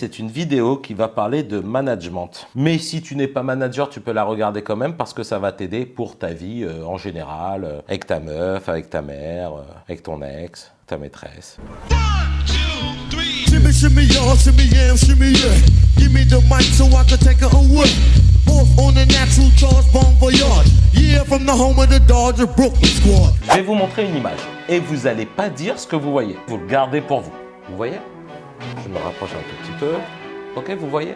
C'est une vidéo qui va parler de management. Mais si tu n'es pas manager, tu peux la regarder quand même parce que ça va t'aider pour ta vie en général, avec ta meuf, avec ta mère, avec ton ex, ta maîtresse. Shimmy, shimmy, y'all, shimmy, yeah, shimmy, yeah. Give me the mic so I can take it away. Off on the natural charge, bon voyage. Yeah, from the home of the Dodger Brooklyn squad. Je vais vous montrer une image et vous n'allez pas dire ce que vous voyez. Vous le gardez pour vous. Vous voyez? Je me rapproche un tout petit peu. Ok, vous voyez?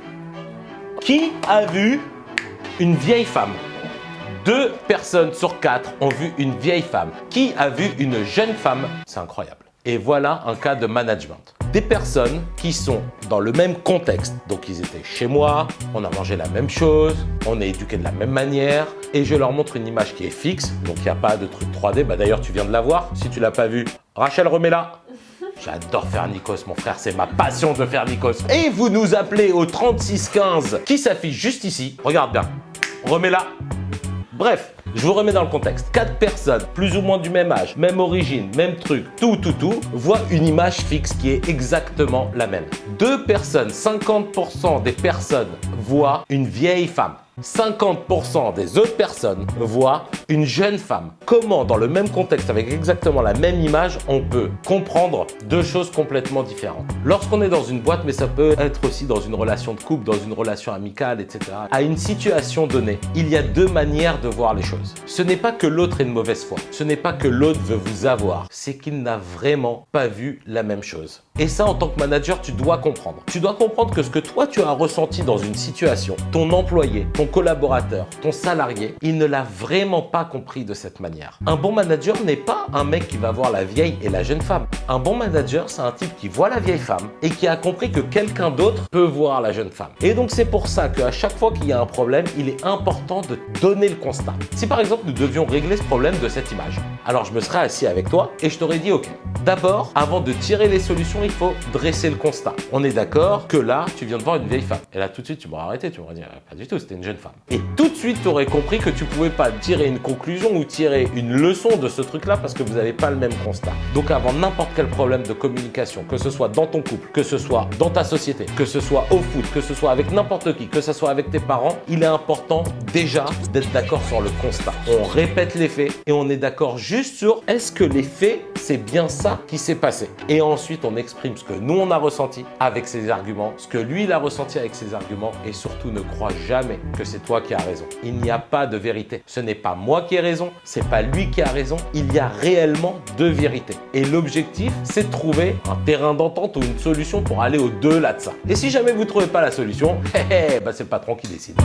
Qui a vu une vieille femme? 2 personnes sur 4 ont vu une vieille femme. Qui a vu une jeune femme? C'est incroyable. Et voilà un cas de management. Des personnes qui sont dans le même contexte. Donc ils étaient chez moi, on a mangé la même chose, on est éduqués de la même manière. Et je leur montre une image qui est fixe, donc il n'y a pas de truc 3D. Bah, d'ailleurs, tu viens de la voir. Si tu ne l'as pas vue, Rachel, remets-la. J'adore faire Nikos, mon frère, c'est ma passion de faire Nikos. Et vous nous appelez au 3615 qui s'affiche juste ici. Regarde bien, remets-la. Bref, je vous remets dans le contexte. 4 personnes, plus ou moins du même âge, même origine, même truc, tout, voient une image fixe qui est exactement la même. 2 personnes, 50% des personnes voient une vieille femme. 50% des autres personnes voient une jeune femme. Comment, dans le même contexte, avec exactement la même image, on peut comprendre 2 choses complètement différentes? Lorsqu'on est dans une boîte, mais ça peut être aussi dans une relation de couple, dans une relation amicale, etc. À une situation donnée, il y a 2 manières de voir les choses. Ce n'est pas que l'autre est de mauvaise foi. Ce n'est pas que l'autre veut vous avoir. C'est qu'il n'a vraiment pas vu la même chose. Et ça, en tant que manager, tu dois comprendre. Tu dois comprendre que ce que toi, tu as ressenti dans une situation, ton employé, ton collaborateur, ton salarié, il ne l'a vraiment pas compris de cette manière. Un bon manager n'est pas un mec qui va voir la vieille et la jeune femme. Un bon manager, c'est un type qui voit la vieille femme et qui a compris que quelqu'un d'autre peut voir la jeune femme. Et donc, c'est pour ça qu'à chaque fois qu'il y a un problème, il est important de donner le constat. Si par exemple, nous devions régler ce problème de cette image, alors je me serais assis avec toi et je t'aurais dit, ok, d'abord, avant de tirer les solutions, il faut dresser le constat. On est d'accord que là, tu viens de voir une vieille femme. Et là, tout de suite, tu m'aurais arrêté, tu m'aurais dit, pas du tout, c'était une jeune femme. Et tout de suite, tu aurais compris que tu pouvais pas tirer une conclusion ou tirer une leçon de ce truc-là parce que vous n'avez pas le même constat. Donc, avant n'importe quel problème de communication, que ce soit dans ton couple, que ce soit dans ta société, que ce soit au foot, que ce soit avec n'importe qui, que ce soit avec tes parents, il est important déjà d'être d'accord sur le constat. On répète les faits et on est d'accord juste sur est-ce que les faits, c'est bien ça qui s'est passé. Et ensuite, on exprime ce que nous, on a ressenti avec ses arguments, ce que lui, il a ressenti avec ses arguments et surtout, ne crois jamais que c'est toi qui as raison. Il n'y a pas de vérité. Ce n'est pas moi qui ai raison, c'est pas lui qui a raison. Il y a réellement 2 vérités. Et l'objectif, c'est de trouver un terrain d'entente ou une solution pour aller au-delà de ça. Et si jamais vous ne trouvez pas la solution, bah, c'est le patron qui décide.